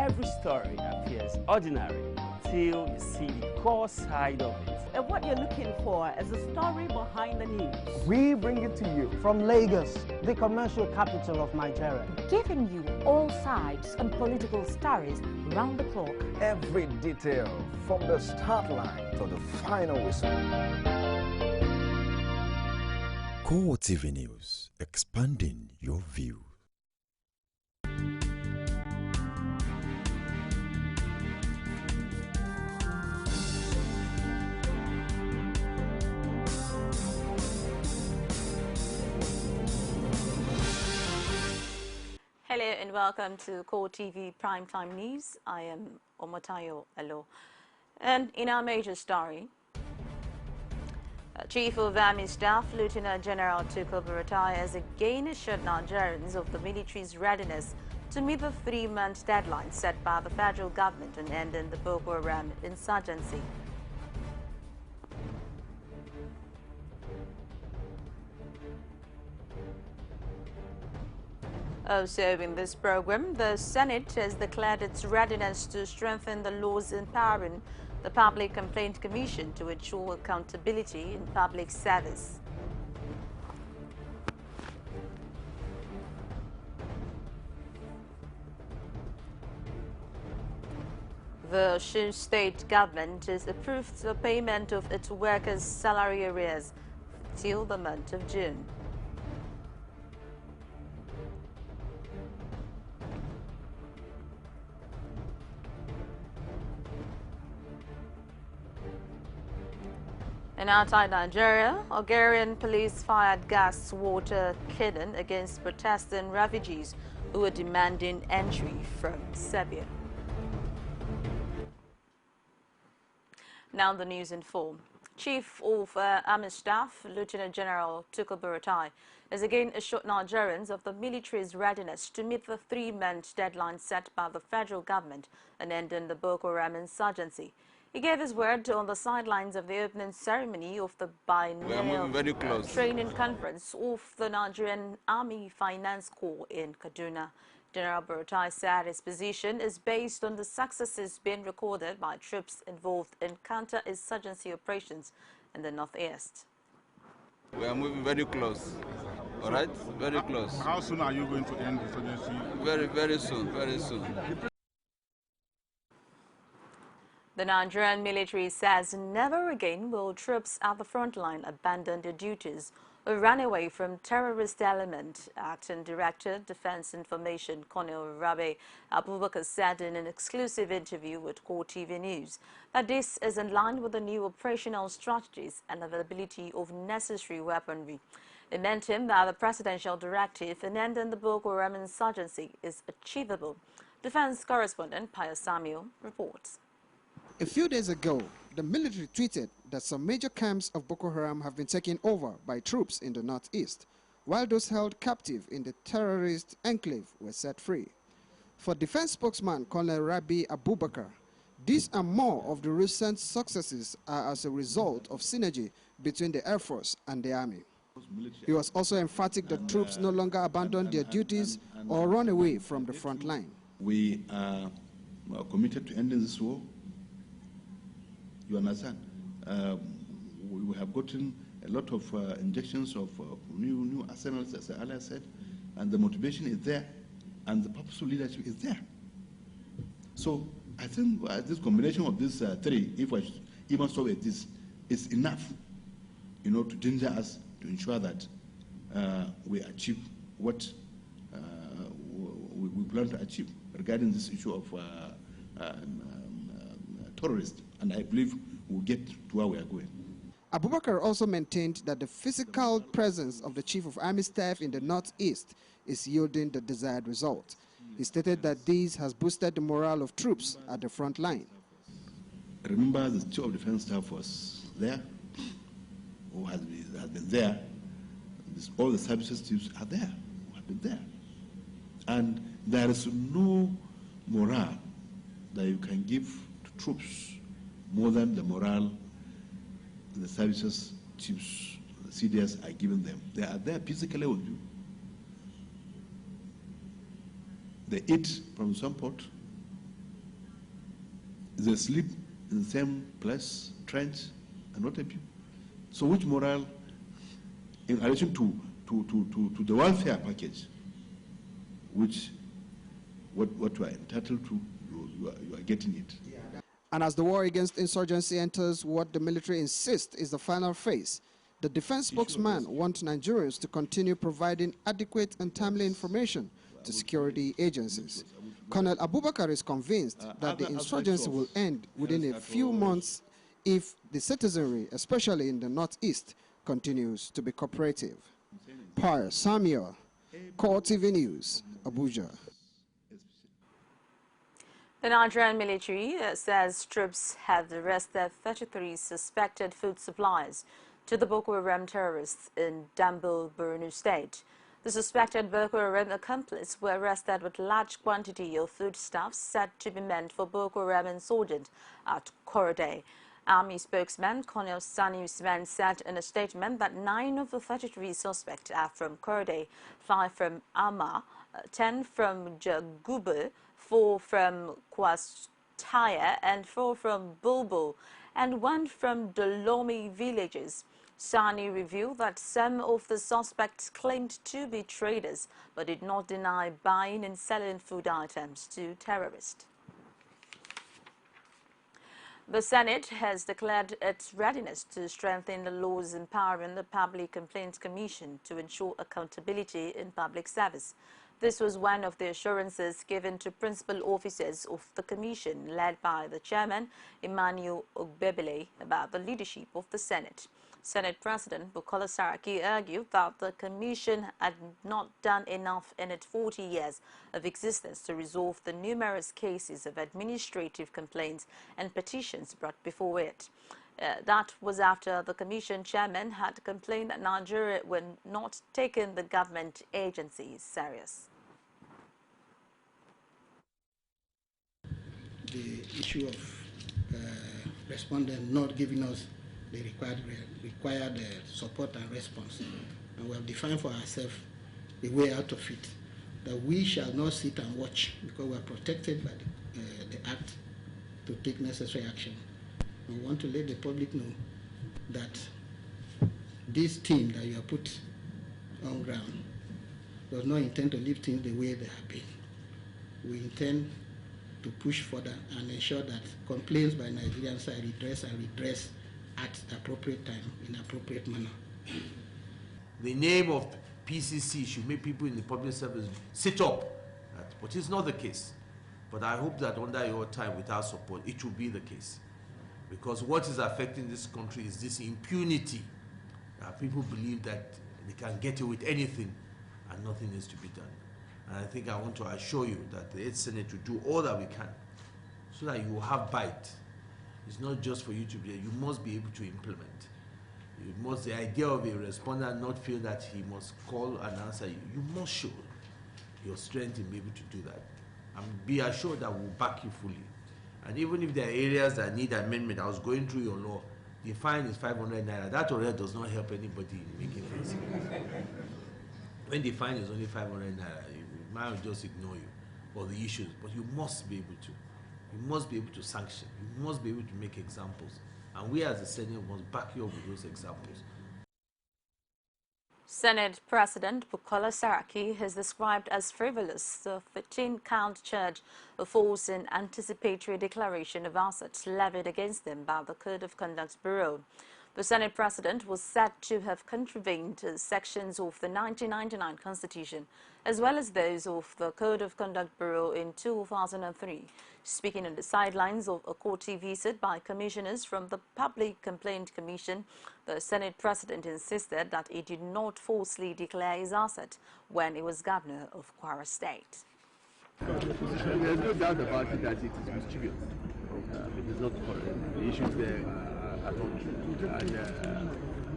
every story appears ordinary till you see the core side of it. And what you're looking for is the story behind the news. We bring it to you from Lagos, the commercial capital of Nigeria. Giving you all sides and political stories round the clock. Every detail from the start line to the final whistle. CoreTV News, expanding your view. Hello and welcome to CoreTV Primetime News. I am Omotayo Elo. And in our major story, Chief of Army Staff Lieutenant General Tukur Buratai has again assured Nigerians of the military's readiness to meet the 3-month deadline set by the federal government on ending the Boko Haram insurgency. Also in this program, the Senate has declared its readiness to strengthen the laws empowering the Public Complaint Commission to ensure accountability in public service. The Osun state government has approved the payment of its workers' salary arrears till the month of June. And outside Nigeria, Algerian police fired gas water cannon against protesting refugees who were demanding entry from Serbia. Now the news in full. Chief of Army Staff, Lieutenant General Tukur Buratai, has again assured Nigerians of the military's readiness to meet the 3-month deadline set by the federal government and ending the Boko Haram insurgency. He gave his word on the sidelines of the opening ceremony of the biennial training conference of the Nigerian Army Finance Corps in Kaduna. General Buratai said his position is based on the successes being recorded by troops involved in counter-insurgency operations in the northeast. We are moving very close. All right? Very close. How soon are you going to end the insurgency? Very soon. Very soon. The Nigerian military says never again will troops at the front line abandon their duties or run away from terrorist element. Acting Director, Defense Information, Colonel Rabe Abubakar said in an exclusive interview with CoreTV News that this is in line with the new operational strategies and availability of necessary weaponry. It meant him that the presidential directive in ending the Boko Haram insurgency is achievable. Defense correspondent Pius Samuel reports. A few days ago, the military tweeted that some major camps of Boko Haram have been taken over by troops in the northeast, while those held captive in the terrorist enclave were set free. For defense spokesman Colonel Rabi Abubakar, these and more of the recent successes are as a result of synergy between the Air Force and the Army. He was also emphatic that troops no longer abandon their duties or run away from the front line. We are committed to ending this war. You understand? We have gotten a lot of injections of new arsenals, as Allah said, and the motivation is there, and the purposeful leadership is there. So I think this combination of these three, if I even stop at this, is enough, to ginger us to ensure that we achieve what we plan to achieve regarding this issue of terrorists. And I believe we'll get to where we are going. Abubakar also maintained that the physical presence of the Chief of Army Staff in the northeast is yielding the desired result. He stated that this has boosted the morale of troops at the front line. Remember, the Chief of Defense Staff was there, who has been there. All the services chiefs are there, who have been there. And there is no morale that you can give to troops more than the morale the services chiefs, the CDS are giving them. They are there physically with you. They eat from some pot, They sleep in the same place, trench, and what have you. So which morale, in relation to the welfare package, which what you are entitled to, you are getting it. And as the war against insurgency enters what the military insists is the final phase, the defense spokesman wants Nigerians to continue providing adequate and timely information to security agencies. Colonel Abubakar is convinced that the insurgency will end within a few months if the citizenry, especially in the northeast, continues to be cooperative. Par Samuel, CoreTV News, Abuja. The Nigerian military says troops have arrested 33 suspected food suppliers to the Boko Haram terrorists in Dambil, Borno State. The suspected Boko Haram accomplices were arrested with large quantity of foodstuffs said to be meant for Boko Haram insurgents at Korode. Army spokesman Colonel Sani Usman said in a statement that 9 of the 33 suspects are from Korode, 5 from Ama, 10 from Jagube, 4 from Kwastaya, and 4 from Bulbul, and 1 from Dolomi villages. Sani revealed that some of the suspects claimed to be traders, but did not deny buying and selling food items to terrorists. The Senate has declared its readiness to strengthen the laws empowering the Public Complaints Commission to ensure accountability in public service. This was one of the assurances given to principal officers of the commission, led by the chairman, Emmanuel Ogbebele, about the leadership of the Senate. Senate President Bukola Saraki argued that the commission had not done enough in its 40 years of existence to resolve the numerous cases of administrative complaints and petitions brought before it. That was after the commission chairman had complained that Nigeria were not taking the government agencies serious. The issue of respondents not giving us the required support and response. And we have defined for ourselves a way out of it, that we shall not sit and watch because we are protected by the Act to take necessary action. We want to let the public know that this team that you have put on ground does not intend to leave things the way they have been. We intend to push further and ensure that complaints by Nigerians are redressed at appropriate time, in appropriate manner. The name of PCC should make people in the public service sit up, but it's not the case. But I hope that under your time, with our support, it will be the case. Because what is affecting this country is this impunity. People believe that they can get away with anything and nothing is to be done. And I think I want to assure you that the 8th Senate will do all that we can so that you will have bite. It's not just for you to be there, you must be able to implement. You must, the idea of a respondent not feel that he must call and answer you. You must show your strength in being able to do that. And be assured that we'll back you fully. And even if there are areas that need amendment, I was going through your law, the fine is 500 naira. That already does not help anybody in making things. When the fine is only 500 naira, you might just ignore you for the issues, but you must be able to. You must be able to sanction. You must be able to make examples. And we as the Senate must back you up with those examples. Senate President Bukola Saraki has described as frivolous the 15-count charge of false and anticipatory declaration of assets levied against them by the Code of Conduct Bureau. The Senate President was said to have contravened sections of the 1999 Constitution, as well as those of the Code of Conduct Bureau in 2003. Speaking on the sidelines of a CoreTV visit by commissioners from the Public Complaint Commission, the Senate President insisted that he did not falsely declare his asset when he was governor of Kwara State. There's no doubt about it that it is mischievous. It is not correct. The issues there are not true. And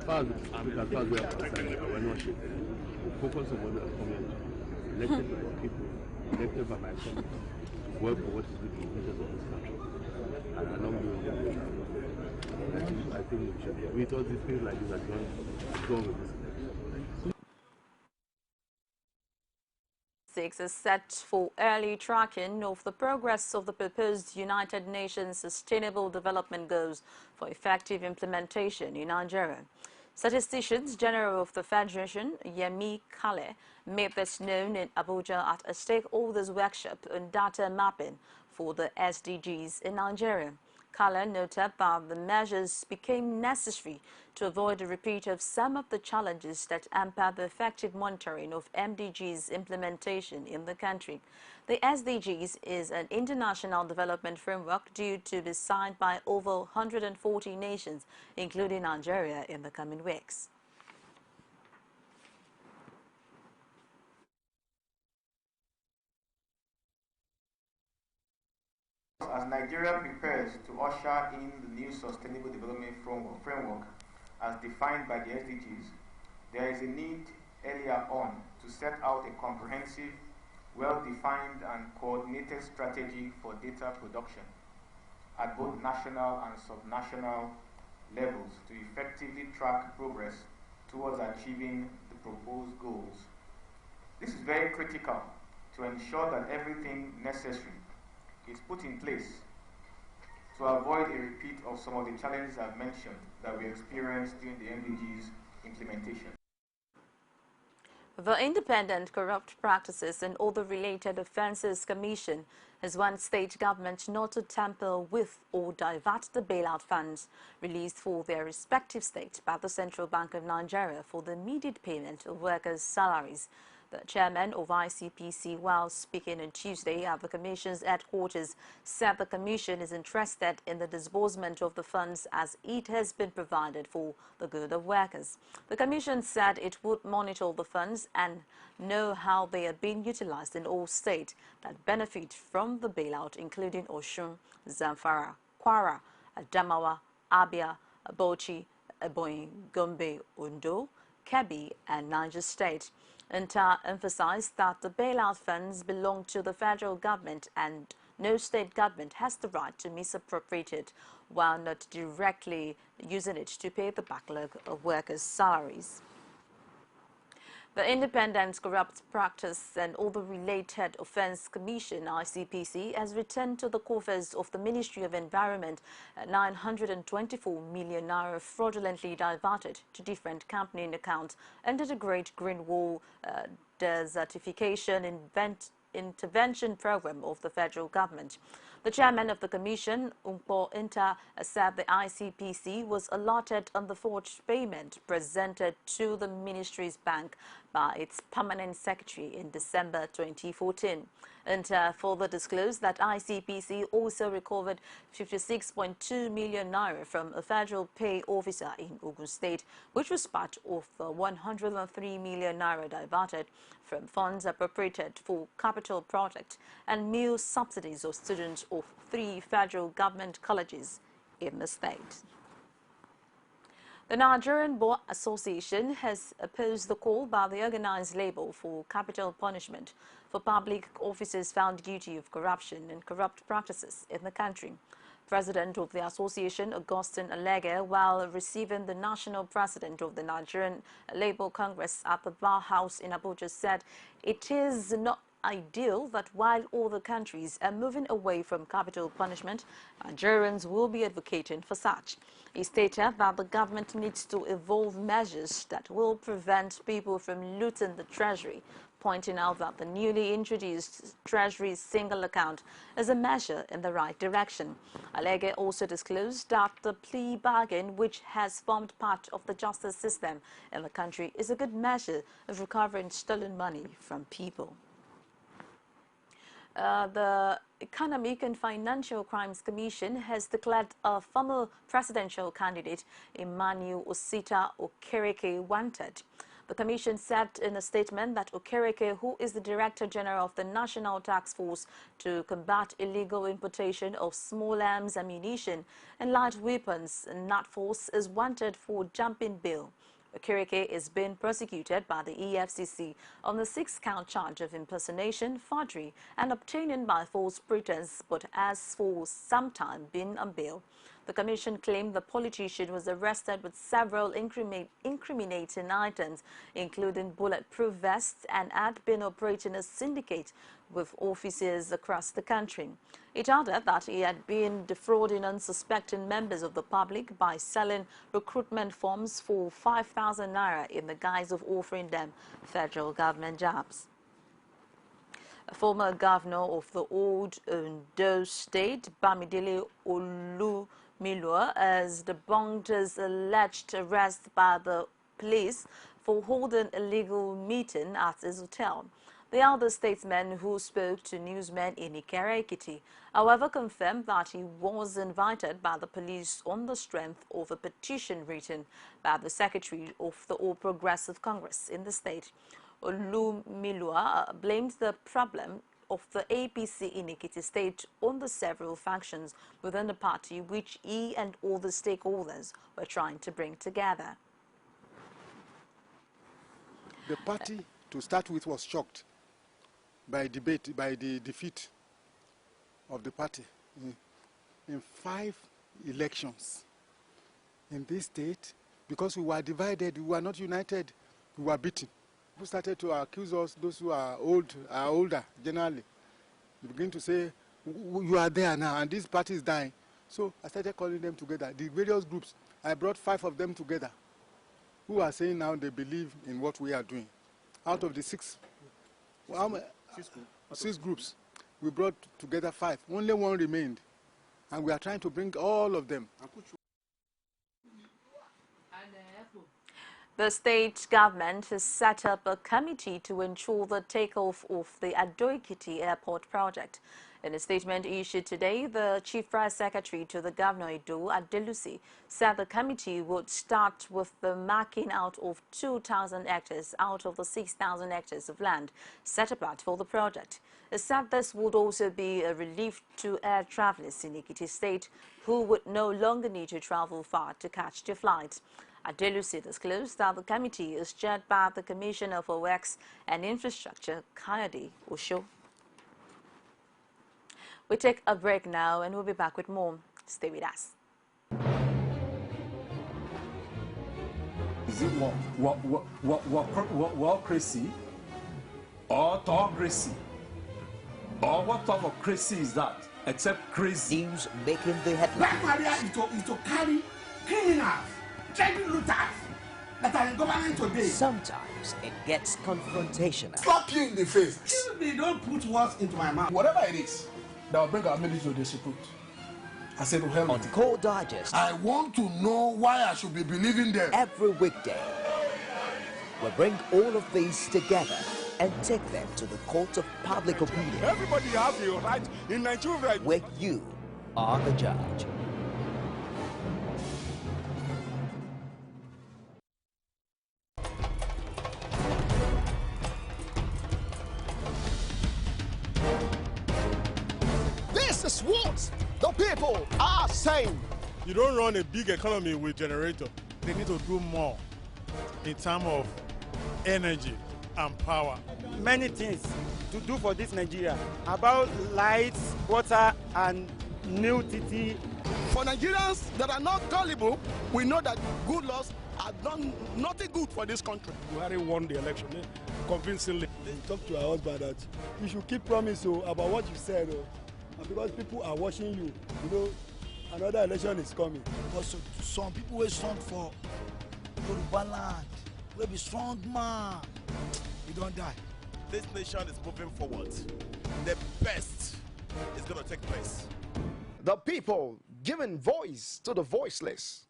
as far as we are concerned, we're not sure. We focus on what we are coming, elected by the people, elected by my family, to work for what is good for the interests of this country. And along the way, I think we should be. We thought these things like this are going with this. Weeks is set for early tracking of the progress of the proposed United Nations Sustainable Development Goals for effective implementation in Nigeria. Statisticians General of the Federation, Yemi Kale, made this known in Abuja at a stakeholders workshop on data mapping for the SDGs in Nigeria. Kale noted that the measures became necessary to avoid a repeat of some of the challenges that hamper the effective monitoring of MDGs implementation in the country. The SDGs is an international development framework due to be signed by over 140 nations, including Nigeria, in the coming weeks. As Nigeria prepares to usher in the new Sustainable Development Framework as defined by the SDGs, there is a need earlier on to set out a comprehensive, well-defined and coordinated strategy for data production at both national and subnational levels to effectively track progress towards achieving the proposed goals. This is very critical to ensure that everything necessary is put in place to avoid a repeat of some of the challenges I've mentioned that we experienced during the MDGs implementation. The Independent Corrupt Practices and Other Related Offences Commission has warned state governments not to tamper with or divert the bailout funds released for their respective states by the Central Bank of Nigeria for the immediate payment of workers' salaries. The chairman of ICPC, while speaking on Tuesday at the Commission's headquarters, said the Commission is interested in the disbursement of the funds as it has been provided for the good of workers. The Commission said it would monitor the funds and know how they are being utilized in all states that benefit from the bailout, including Osun, Zamfara, Kwara, Adamawa, Abia, Bauchi, Ebonyi, Gombe, Ondo, Kebbi and Niger State. INTA emphasized that the bailout funds belong to the federal government and no state government has the right to misappropriate it while not directly using it to pay the backlog of workers' salaries. The Independent Corrupt Practice and Other Related Offence Commission, ICPC, has returned to the coffers of the Ministry of Environment 924 million naira fraudulently diverted to different company accounts under the Great Green Wall Desertification Intervention Program of the federal government. The chairman of the commission, Umpo Inta, said the ICPC was allotted on the forged payment presented to the ministry's bank by its permanent secretary in December 2014. Inta further disclosed that ICPC also recovered 56.2 million naira from a federal pay officer in Ogun State, which was part of the 103 million naira diverted from funds appropriated for capital projects and meal subsidies of students of 3 federal government colleges in the state. The Nigerian Bar Association has opposed the call by the organized labor for capital punishment for public officers found guilty of corruption and corrupt practices in the country. President of the association, Augustine Alege, while receiving the national president of the Nigerian Labour Congress at the Bar House in Abuja, said it is not ideal that while other countries are moving away from capital punishment, Nigerians will be advocating for such. He stated that the government needs to evolve measures that will prevent people from looting the treasury, pointing out that the newly introduced Treasury single account is a measure in the right direction. Alege also disclosed that the plea bargain, which has formed part of the justice system in the country, is a good measure of recovering stolen money from people. The Economic and Financial Crimes Commission has declared a former presidential candidate, Emmanuel Osita Okereke, wanted. The Commission said in a statement that Okereke, who is the Director General of the National Task Force to combat illegal importation of small arms, ammunition and light weapons, NATFORCE, is wanted for jumping bail. Okereke is being prosecuted by the EFCC on the 6-count charge of impersonation, forgery and obtaining by false pretense, but has for some time been on bail. The The commission claimed the politician was arrested with several incriminating items, including bulletproof vests, and had been operating a syndicate with offices across the country. It added that he had been defrauding unsuspecting members of the public by selling recruitment forms for 5,000 naira in the guise of offering them federal government jobs. A former governor of the old Ondo State, Bamidele Olumilua, has debunked his alleged arrest by the police for holding a illegal meeting at his hotel. The elder statesman, who spoke to newsmen in Ikere Ekiti, however, confirmed that he was invited by the police on the strength of a petition written by the secretary of the All Progressive Congress in the state. Olumilua blamed the problem of the APC in Ekiti State on the several factions within the party which he and all the stakeholders were trying to bring together. The party, to start with, was shocked by the defeat of the party in 5 elections in this state. Because we were divided, we were not united, we were beaten. People started to accuse us, those who are older generally. They begin to say, you are there now, and this party is dying. So I started calling them together, the various groups. I brought 5 of them together, who are saying now they believe in what we are doing. Out of the 6 groups, we brought together 5. Only 1 remained, and we are trying to bring all of them. The state government has set up a committee to ensure the takeoff of the Ado-Ekiti Airport project. In a statement issued today, the Chief Press Secretary to the Governor Edo, Adelusi, said the committee would start with the marking out of 2,000 hectares out of the 6,000 hectares of land set apart for the project. He said this would also be a relief to air travelers in Ekiti State who would no longer need to travel far to catch their flights. Adelusi disclosed that the committee is chaired by the Commissioner for Works and Infrastructure, Kayode Osho. We take a break now and we'll be back with more. Stay with us. Is it crazy or autocracy? Or what type of crazy is that? Except crazy. News making the headlines. Black Maria is to carry criminals, trading looters that are in government today. Sometimes it gets confrontational. Slap you in the face. Excuse me, don't put words into my mouth. Whatever it is that will bring our military to disrepute, I said to hell. On Core Digest, I want to know why I should be believing them. Every weekday, we'll bring all of these together and take them to the court of public opinion. Everybody has the right in Nigeria. Where you are the judge. This is what the people are saying. You don't run a big economy with generator. They need to do more in terms of energy and power. Many things to do for this Nigeria about lights, water, and new TT. For Nigerians that are not gullible, we know that good laws have done nothing good for this country. Buhari won the election convincingly. They talk to our husband that you should keep promise about what you said, and because people are watching you, you know, another election is coming. Also, some people will stand for Yoruba land, will be strong man. You don't die. This nation is moving forward. The best is going to take place. The people giving voice to the voiceless.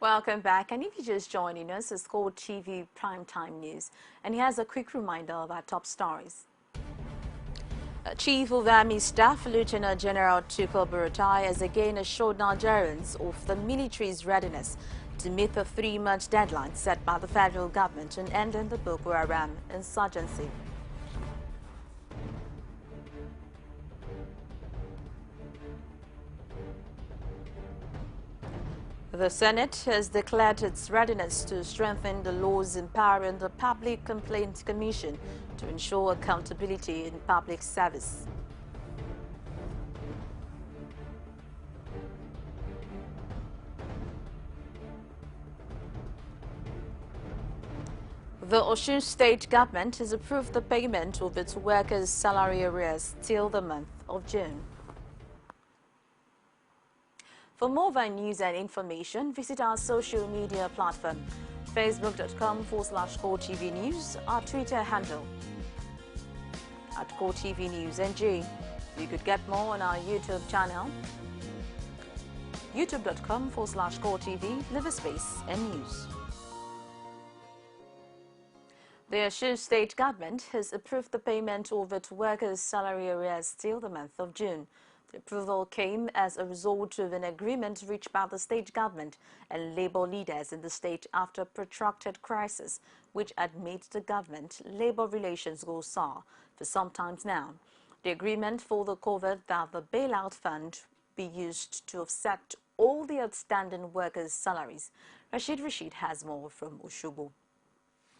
Welcome back, and if you're just joining us, it's CoreTV Primetime News, and here's a quick reminder of our top stories. Chief of Army Staff Lieutenant General Tukur Buratai has again assured Nigerians of the military's readiness to meet the 3-month deadline set by the federal government in ending the Boko Haram insurgency. The Senate has declared its readiness to strengthen the laws empowering the Public Complaints Commission to ensure accountability in public service. The Osun State government has approved the payment of its workers' salary arrears till the month of June. For more of our news and information, visit our social media platform, facebook.com/CoreTV News, our Twitter handle @CoreTV News NG. You could get more on our YouTube channel, youtube.com/CoreTV, _space and news. The Osun State government has approved the payment of its workers' salary arrears till the month of June. The approval came as a result of an agreement reached by the state government and labor leaders in the state after a protracted crisis, which had made the government-labor relations go sour for some time now. The agreement further covered that the bailout fund be used to offset all the outstanding workers' salaries. Rashid has more from Oshobo.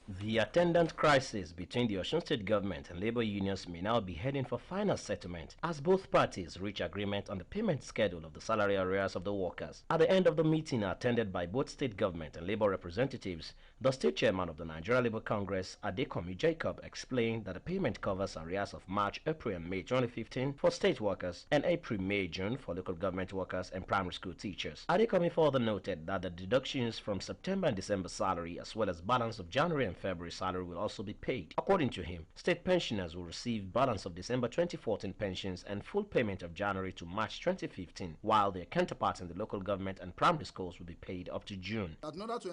The attendant crisis between the Osun State government and labor unions may now be heading for final settlement as both parties reach agreement on the payment schedule of the salary arrears of the workers. At the end of the meeting attended by both state government and labor representatives, the state chairman of the Nigeria Labour Congress, Adekomi Jacob, explained that the payment covers arrears of March, April and May 2015 for state workers and April, May, June for local government workers and primary school teachers. Adekomi further noted that the deductions from September and December salary as well as balance of January and February salary will also be paid. According to him, state pensioners will receive balance of December 2014 pensions and full payment of January to March 2015, while their counterparts in the local government and primary schools will be paid up to June. In order to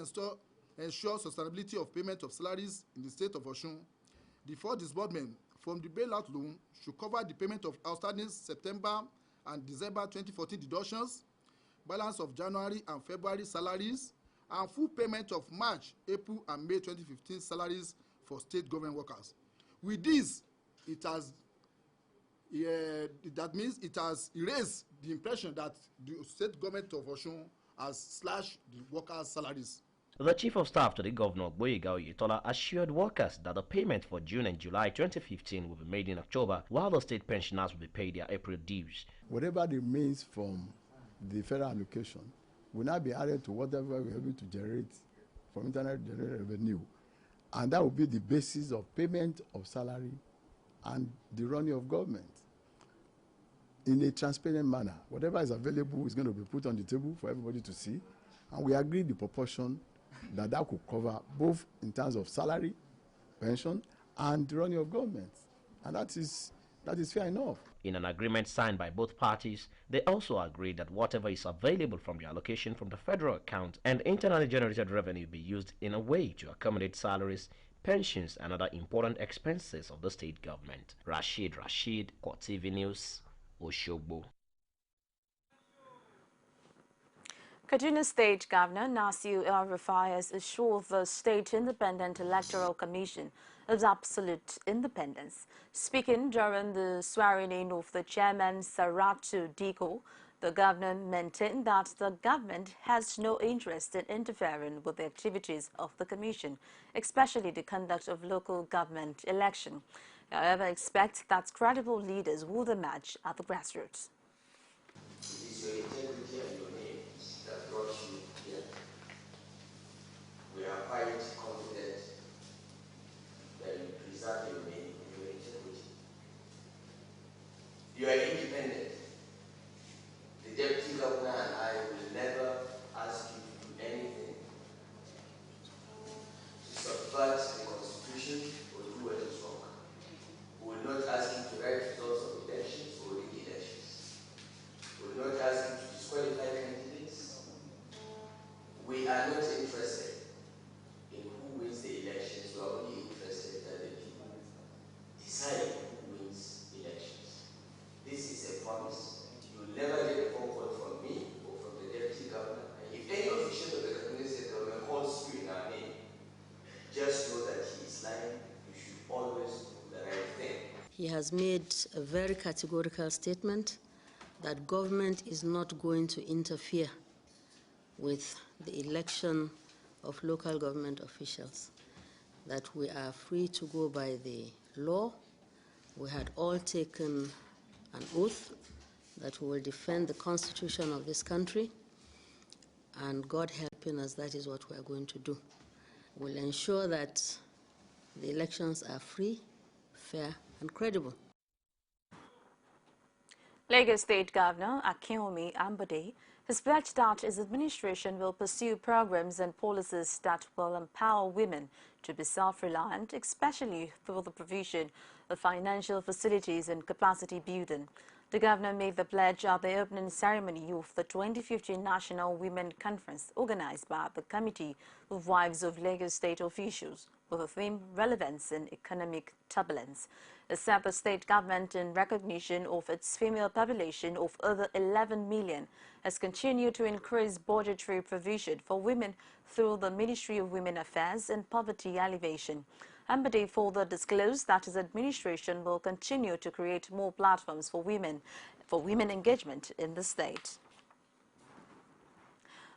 ensure sustainability of payment of salaries in the state of Osun, the first disbursement from the bailout loan should cover the payment of outstanding September and December 2014 deductions, balance of January and February salaries, and full payment of March, April, and May 2015 salaries for state government workers. With this, that means it has erased the impression that the state government of Osun has slashed the workers' salaries. The Chief of Staff to the Governor, Boyega Oyetola, assured workers that the payment for June and July 2015 will be made in October, while the state pensioners will be paid their April dues. Whatever remains from the federal allocation will now be added to whatever we're able to generate from internet generated revenue, and that will be the basis of payment of salary and the running of government in a transparent manner. Whatever is available is going to be put on the table for everybody to see, and we agreed the proportion that could cover both in terms of salary, pension, and the running of government, and that is fair enough. In an agreement signed by both parties, they also agreed that whatever is available from the allocation from the federal account and internally generated revenue be used in a way to accommodate salaries, pensions, and other important expenses of the state government. Rashid, CoreTV News, Oshobo. Kaduna State Governor Nasir El-Rufai has assured the State Independent Electoral Commission of absolute independence. Speaking during the swearing-in of the chairman, Saratu Diko, the governor maintained that the government has no interest in interfering with the activities of the commission, especially the conduct of local government election. However, expect that credible leaders will emerge at the grassroots. It is your integrity and your name that brought you here. We are quite confident that you preserve your name and your integrity. You are independent. The deputy governor and I will never ask you to do anything to subvert the constitution or do what is wrong. We will not ask you to write results of elections or rig elections. We will not ask you to disqualify candidates. We are not interested in who wins the elections. We are only interested that the people decide who wins elections. This is a promise. You will never get a phone call from me or from the deputy governor. And if any official of the Kaduna State government calls you in our name, just know that he is lying. You should always do the right thing. He has made a very categorical statement that government is not going to interfere with the election of local government officials, that we are free to go by the law. We had all taken an oath that we will defend the Constitution of this country, and God helping us, that is what we are going to do. We'll ensure that the elections are free, fair, and credible. Lagos State Governor Akinwumi Ambode has pledged that his administration will pursue programs and policies that will empower women to be self-reliant, especially through the provision of financial facilities and capacity building. The governor made the pledge at the opening ceremony of the 2015 National Women Conference organized by the Committee of Wives of Lagos State Officials with the theme Relevance in Economic Turbulence. It said the state government, in recognition of its female population of over 11 million, has continued to increase budgetary provision for women through the Ministry of Women Affairs and Poverty Alleviation. Ambode further disclosed that his administration will continue to create more platforms for women engagement in the state.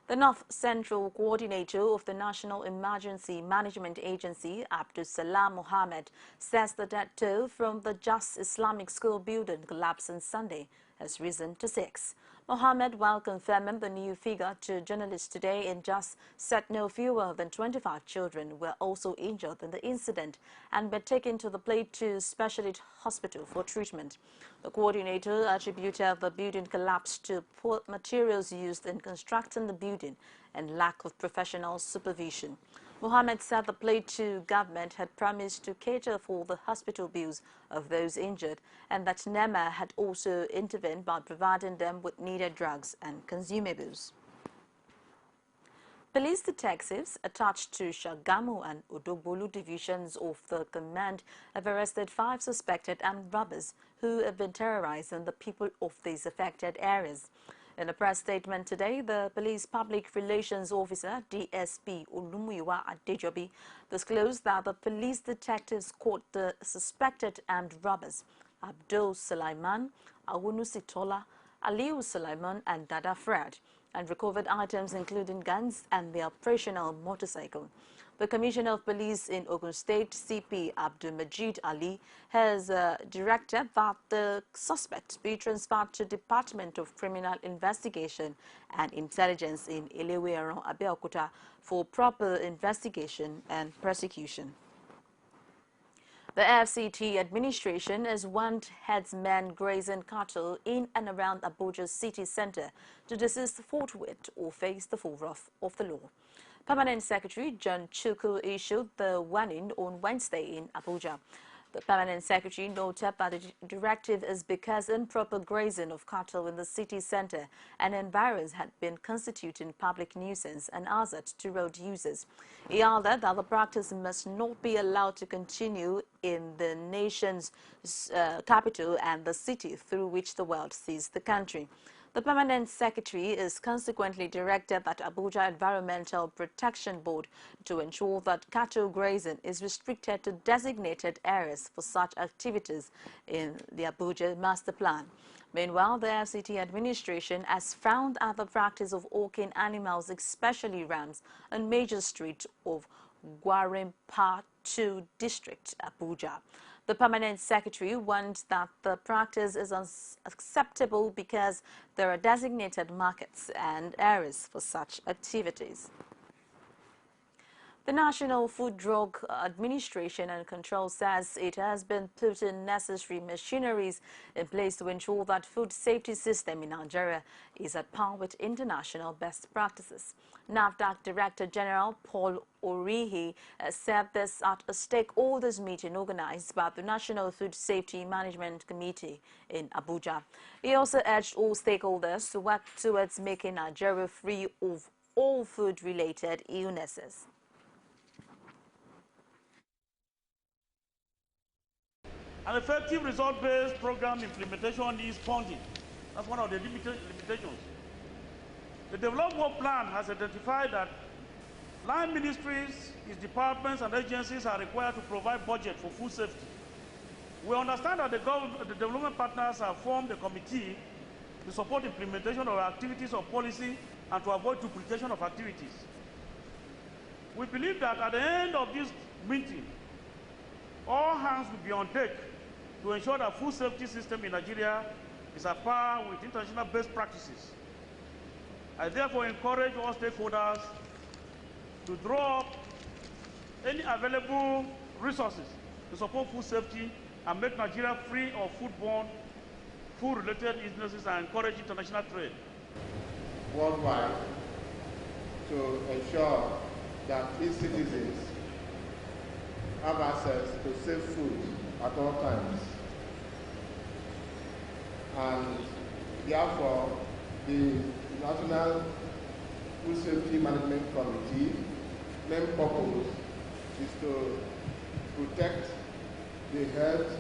The North Central Coordinator of the National Emergency Management Agency, Abdul Salam Mohammed, says the death toll from the Just Islamic School building collapse on Sunday has risen to 6. Mohammed, while confirming the new figure to journalists today in Just, said no fewer than 25 children were also injured in the incident and were taken to the Plateau Specialist Hospital for treatment. The coordinator attributed the building collapse to poor materials used in constructing the building and lack of professional supervision. Mohammed said the Plateau government had promised to cater for the hospital bills of those injured and that NEMA had also intervened by providing them with needed drugs and consumables. Police detectives attached to Shagamu and Odogbolu divisions of the command have arrested 5 suspected armed robbers who have been terrorizing the people of these affected areas. In a press statement today, the police public relations officer, DSP Olumuyiwa Adejobi, disclosed that the police detectives caught the suspected armed robbers, Abdul Sulaiman, Awunu Sitola, Aliu Sulaiman and Dada Fred, and recovered items including guns and the operational motorcycle. The Commissioner of Police in Ogun State, CP Abdul Majid Ali, has directed that the suspect be transferred to Department of Criminal Investigation and Intelligence in Ilewe-Aron, Abeokuta for proper investigation and prosecution. The FCT administration has warned herdsmen grazing cattle in and around Abuja's city center to desist forthwith or face the full wrath of the law. Permanent Secretary John Chukwu issued the warning on Wednesday in Abuja. The Permanent Secretary noted that the directive is because improper grazing of cattle in the city center and environs had been constituting public nuisance and hazard to road users. He added that the practice must not be allowed to continue in the nation's capital and the city through which the world sees the country. The Permanent Secretary is consequently directed that Abuja Environmental Protection Board to ensure that cattle grazing is restricted to designated areas for such activities in the Abuja Master Plan. Meanwhile, the FCT administration has frowned at the practice of hawking animals, especially rams, on major streets of Gwarimpa 2 district, Abuja. The Permanent Secretary warned that the practice is unacceptable because there are designated markets and areas for such activities. The National Food Drug Administration and Control says it has been putting necessary machineries in place to ensure that food safety system in Nigeria is at par with international best practices. NAFDAC Director General Paul Orihi said this at a stakeholders meeting organized by the National Food Safety Management Committee in Abuja. He also urged all stakeholders to work towards making Nigeria free of all food-related illnesses. An effective result-based program implementation is funding. That's one of the limitations. The development work plan has identified that line ministries, its departments and agencies are required to provide budget for food safety. We understand that the development partners have formed a committee to support implementation of activities of policy and to avoid duplication of activities. We believe that at the end of this meeting, all hands will be on deck to ensure that food safety system in Nigeria is at par with international best practices. I therefore encourage all stakeholders to draw up any available resources to support food safety and make Nigeria free of foodborne, food-related illnesses and encourage international trade. Worldwide, to ensure that its citizens have access to safe food at all times. And therefore, the National Food Safety Management Committee main purpose is to protect the health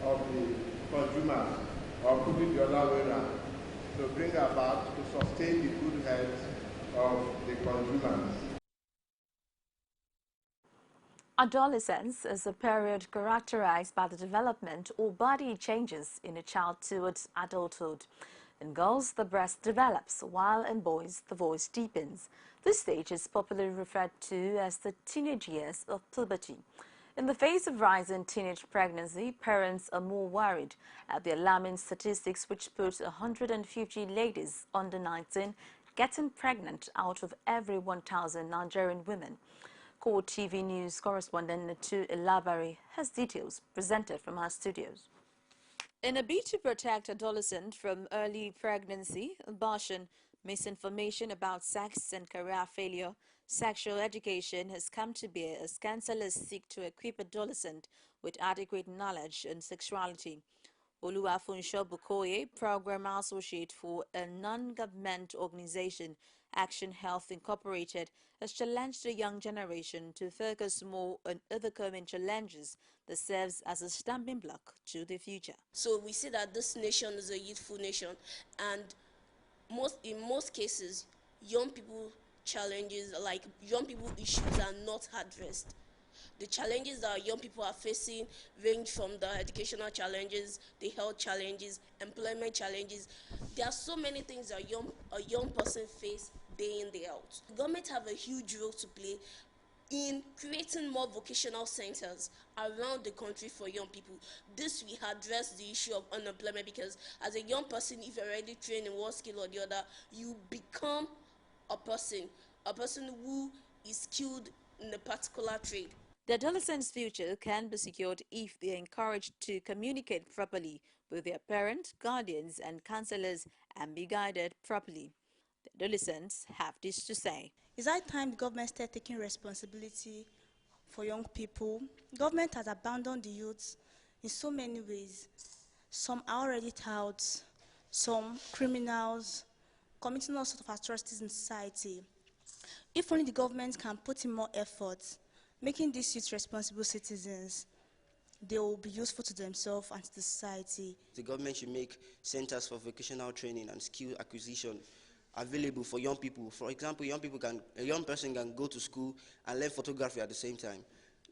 of the consumers, or put it the other way around, to bring about, to sustain the good health of the consumers. Adolescence is a period characterized by the development or body changes in a child towards adulthood. In girls, the breast develops, while in boys, the voice deepens. This stage is popularly referred to as the teenage years of puberty. In the face of rising teenage pregnancy, parents are more worried at the alarming statistics which put 150 ladies under 19 getting pregnant out of every 1,000 Nigerian women. CoreTV News correspondent Natu Elabari has details presented from our studios. In a bid to protect adolescents from early pregnancy, abortion, misinformation about sex and career failure, sexual education has come to bear as counselors seek to equip adolescents with adequate knowledge on sexuality. Oluwafunsho Bukoye, Program Associate for a non-government organization, Action Health Incorporated, has challenged the young generation to focus more on overcoming challenges that serves as a stumbling block to the future. So we see that this nation is a youthful nation, and in most cases, young people challenges, like young people issues, are not addressed. The challenges that young people are facing range from the educational challenges, the health challenges, employment challenges. There are so many things that a young person face day in, day out. The government have a huge role to play in creating more vocational centers around the country for young people. This will address the issue of unemployment, because as a young person, if you're already trained in one skill or the other, you become a person who is skilled in a particular trade. The adolescents' future can be secured if they are encouraged to communicate properly with their parents, guardians, and counselors and be guided properly. The adolescents have this to say. It's high time the government start taking responsibility for young people. Government has abandoned the youth in so many ways. Some are already touts, some criminals, committing all sorts of atrocities in society. If only the government can put in more effort, making these youth responsible citizens, they will be useful to themselves and to the society. The government should make centers for vocational training and skill acquisition available for young people. For example, a young person can go to school and learn photography at the same time.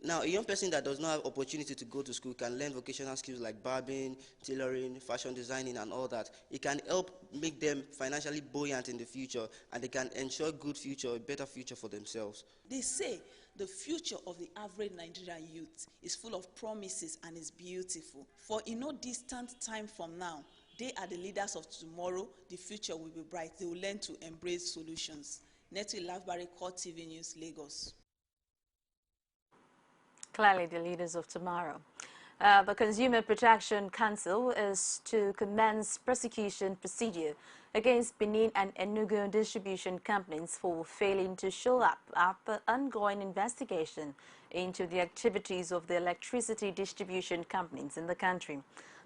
Now, a young person that does not have opportunity to go to school can learn vocational skills like barbing, tailoring, fashion designing, and all that. It can help make them financially buoyant in the future, and they can ensure a better future for themselves. They say the future of the average Nigerian youth is full of promises and is beautiful. For in no distant time from now, they are the leaders of tomorrow. The future will be bright. They will learn to embrace solutions. Netu Elabari, CoreTV News, Lagos. Clearly the leaders of tomorrow. The Consumer Protection Council is to commence prosecution procedure against Benin and Enugu distribution companies for failing to show up after ongoing investigation into the activities of the electricity distribution companies in the country.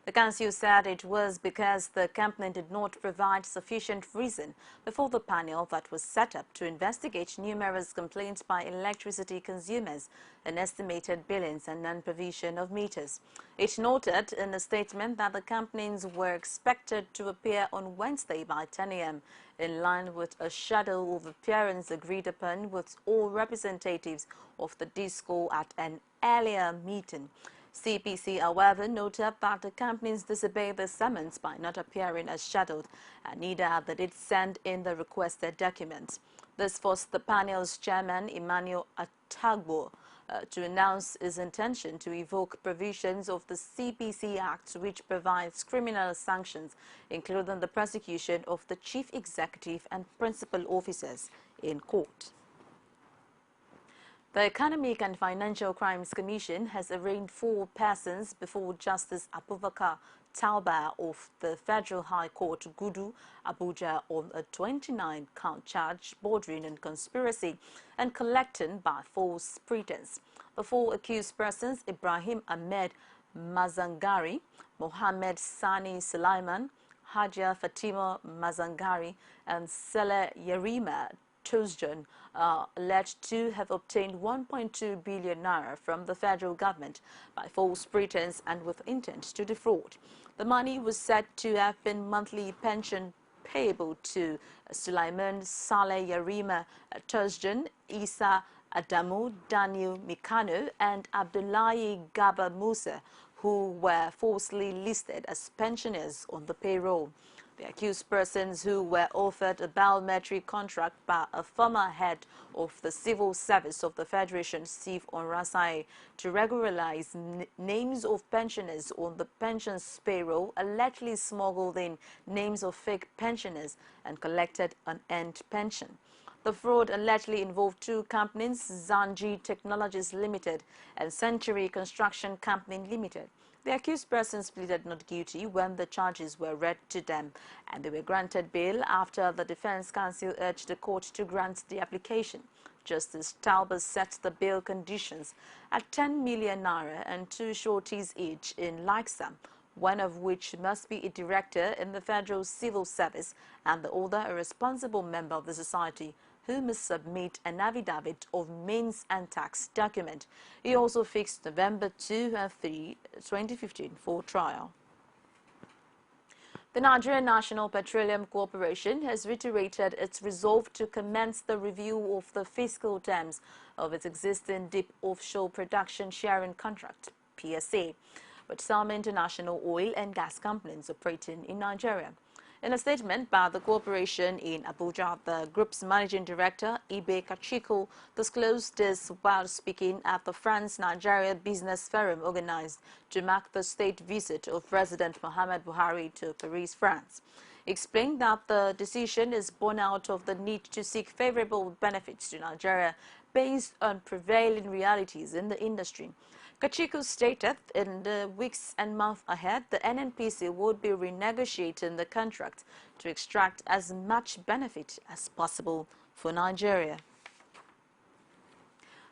The council said it was because the company did not provide sufficient reason before the panel that was set up to investigate numerous complaints by electricity consumers and estimated billings and non-provision of meters. It noted in a statement that the companies were expected to appear on Wednesday by 10 a.m. in line with a schedule of appearance agreed upon with all representatives of the DISCO at an earlier meeting. CPC, however, noted that the companies disobeyed the summons by not appearing as scheduled, and neither did it send in the requested documents. This forced the panel's chairman, Emmanuel Atagbo, to announce his intention to evoke provisions of the CPC Act, which provides criminal sanctions, including the prosecution of the chief executive and principal officers in court. The Economic and Financial Crimes Commission has arraigned 4 persons before Justice Abubakar Tauba of the Federal High Court, Gudu, Abuja, on a 29-count charge bordering on conspiracy and collecting by false pretense. The 4 accused persons, Ibrahim Ahmed Mazangari, Mohammed Sani Sulaiman, Hajia Fatima Mazangari, and Saleh Yarima Tuzjan, are alleged to have obtained 1.2 billion naira from the federal government by false pretense and with intent to defraud. The money was said to have been monthly pension payable to Sulaiman, Saleh Yarima Tuzjan, Isa Adamu, Daniel Mikano, and Abdullahi Gaba Musa, who were falsely listed as pensioners on the payroll. The accused persons, who were offered a biometric contract by a former head of the civil service of the Federation, Steve Onrasai, to regularize names of pensioners on the pensions payroll, allegedly smuggled in names of fake pensioners and collected an earned pension. The fraud allegedly involved 2 companies, Zanji Technologies Limited and Century Construction Company Limited. The accused persons pleaded not guilty when the charges were read to them, and they were granted bail after the defense counsel urged the court to grant the application. Justice Tauba set the bail conditions at 10 million naira and 2 shorties each in like sum, one of which must be a director in the Federal Civil Service and the other a responsible member of the society, who must submit an affidavit of means and tax document. He also fixed November 2 and 3, 2015 for trial. The Nigerian National Petroleum Corporation has reiterated its resolve to commence the review of the fiscal terms of its existing deep offshore production sharing contract, PSA, with some international oil and gas companies operating in Nigeria. In a statement by the corporation in Abuja, the group's managing director, Ibe Kachiko, disclosed this while speaking at the France-Nigeria Business Forum organized to mark the state visit of President Muhammad Buhari to Paris, France. He explained that the decision is born out of the need to seek favorable benefits to Nigeria based on prevailing realities in the industry. Kachiko stated in the weeks and months ahead, the NNPC would be renegotiating the contract to extract as much benefit as possible for Nigeria.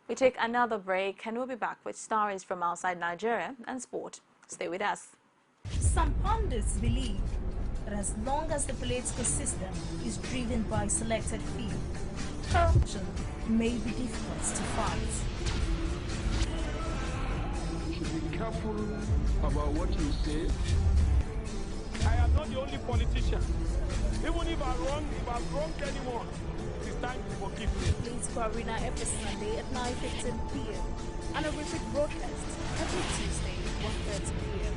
We take another break and we'll be back with stories from outside Nigeria and sport. Stay with us. Some pundits believe that as long as the political system is driven by selected few, corruption may be difficult to fight. Be careful about what you say. I am not the only politician. Even if I've wronged anyone, it is time to forgive me. Political Arena every Sunday at 9:15 p.m. and a repeat broadcast every Tuesday at 1:30 p.m.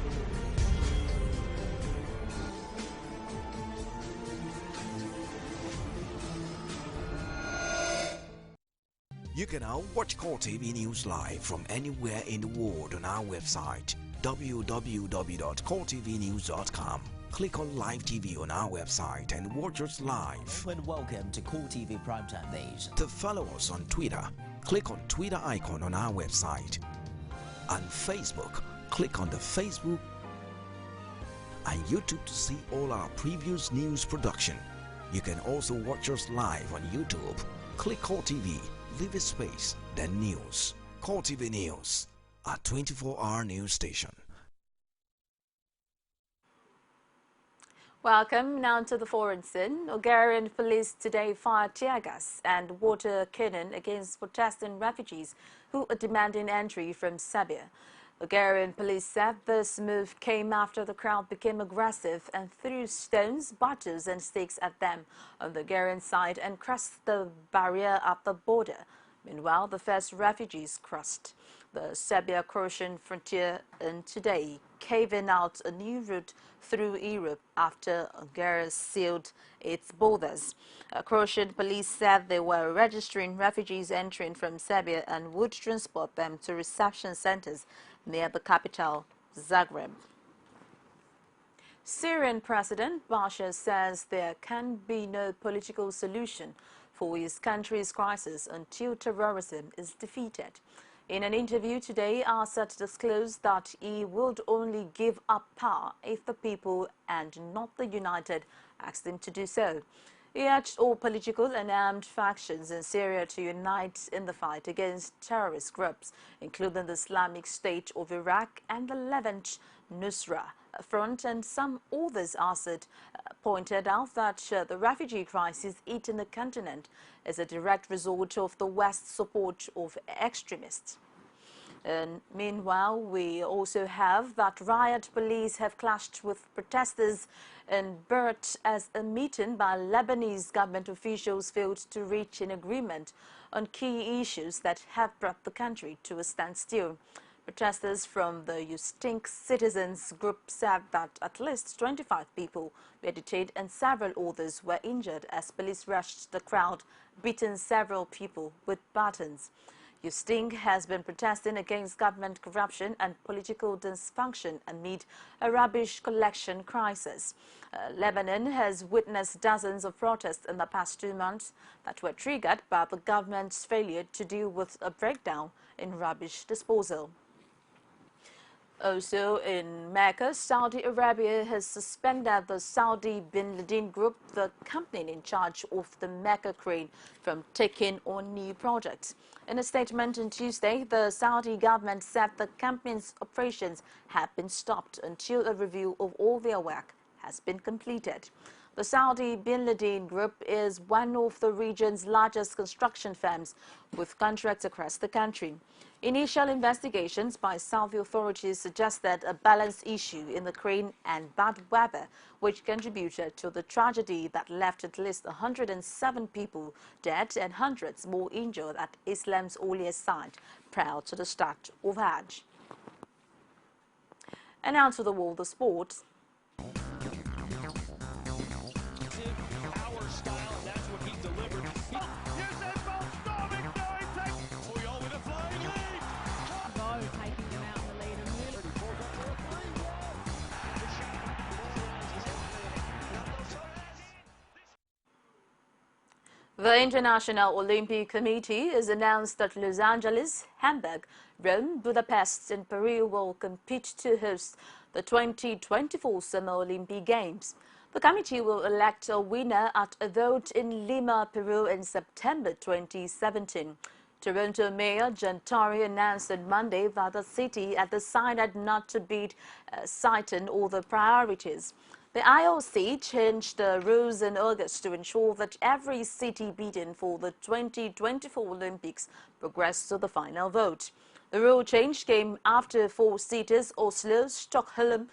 You can now watch CoreTV News live from anywhere in the world on our website www.coretvnews.com. Click on Live TV on our website and watch us live. And welcome to CoreTV Primetime Days. To follow us on Twitter, click on Twitter icon on our website. On Facebook, click on the Facebook and YouTube to see all our previous news production. You can also watch us live on YouTube. Click CoreTV. Leave a space, then news. CoreTV News, a 24-hour news station. Welcome now to the foreign scene. Bulgarian police today fired tear gas and water cannon against protesting refugees who are demanding entry from Serbia. Bulgarian police said this move came after the crowd became aggressive and threw stones, bottles and sticks at them on the Bulgarian side and crossed the barrier at the border. Meanwhile, the first refugees crossed the Serbia-Croatian frontier and today, caving out a new route through Europe after Bulgaria sealed its borders. Croatian police said they were registering refugees entering from Serbia and would transport them to reception centers near the capital, Zagreb. Syrian President Bashar says there can be no political solution for his country's crisis until terrorism is defeated. In an interview today, Assad disclosed that he would only give up power if the people and not the United asked him to do so. He urged all political and armed factions in Syria to unite in the fight against terrorist groups, including the Islamic State of Iraq and the Levant Nusra Front, and some others. Assad pointed out that the refugee crisis hitting the continent is a direct result of the West's support of extremists. And meanwhile, we also have that riot police have clashed with protesters in Beirut as a meeting by Lebanese government officials failed to reach an agreement on key issues that have brought the country to a standstill. Protesters from the You Stink Citizens group said that at least 25 people were detained and several others were injured as police rushed the crowd, beating several people with batons. You Stink has been protesting against government corruption and political dysfunction amid a rubbish collection crisis. Lebanon has witnessed dozens of protests in the past 2 months that were triggered by the government's failure to deal with a breakdown in rubbish disposal. Also in Mecca, Saudi Arabia has suspended the Saudi Bin Laden Group, the company in charge of the Mecca crane, from taking on new projects. In a statement on Tuesday, the Saudi government said the company's operations have been stopped until a review of all their work has been completed. The Saudi Bin Laden Group is one of the region's largest construction firms with contracts across the country. Initial investigations by Saudi authorities suggested a balance issue in the crane and bad weather, which contributed to the tragedy that left at least 107 people dead and hundreds more injured at Islam's holiest site prior to the start of Hajj. And now to the world of sports. The International Olympic Committee has announced that Los Angeles, Hamburg, Rome, Budapest and Peru will compete to host the 2024 Summer Olympic Games. The committee will elect a winner at a vote in Lima, Peru in September 2017. Toronto Mayor John Tory announced on Monday that the city had decided not to bid, citing all the priorities. The IOC changed the rules in August to ensure that every city bidding for the 2024 Olympics progressed to the final vote. The rule change came after 4 cities, Oslo, Stockholm,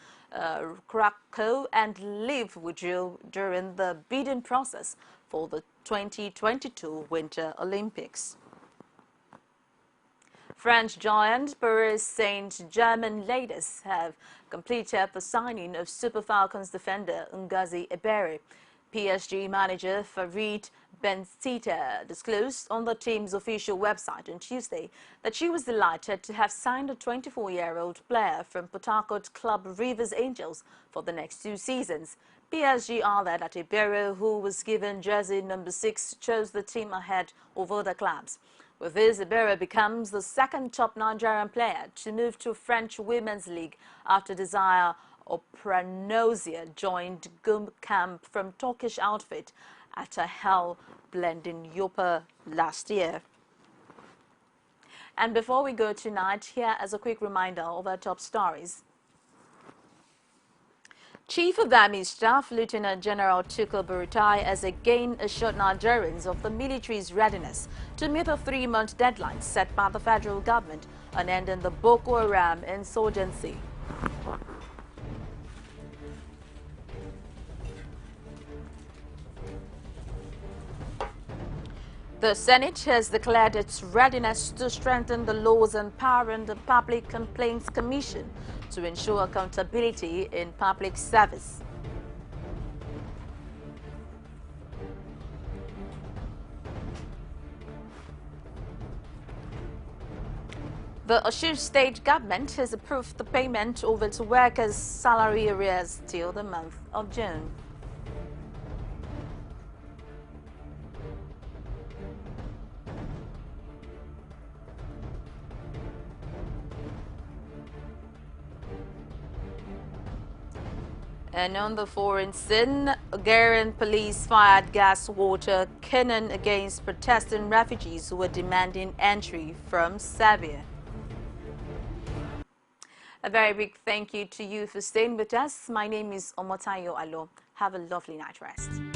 Krakow and Lviv, withdrew during the bidding process for the 2022 Winter Olympics. French giant Paris Saint-Germain ladies have completed the signing of Super Falcons defender Ngozi Ebere. PSG manager Farid Benzita disclosed on the team's official website on Tuesday that she was delighted to have signed a 24-year-old player from Port Harcourt club Rivers Angels for the next 2 seasons. PSG added that Ebere, who was given jersey number 6, chose the team ahead of other clubs. With this, Ebere becomes the second top Nigerian player to move to French Women's League after Desire Opranosia joined Gum Camp from Turkish outfit at a Hell Blending Yopa last year. And before we go tonight, here is a quick reminder of our top stories. Chief of the Army Staff, Lieutenant General Tukur Buratai, has again assured Nigerians of the military's readiness to meet a 3-month deadline set by the federal government on ending the Boko Haram insurgency. The Senate has declared its readiness to strengthen the laws empowering the Public Complaints Commission to ensure accountability in public service. The Osun state government has approved the payment of its workers' salary arrears till the month of June. And on the foreign scene, Hungarian police fired gas water cannon against protesting refugees who were demanding entry from Serbia. A very big thank you to you for staying with us. My name is Omotayo Alo. Have a lovely night rest.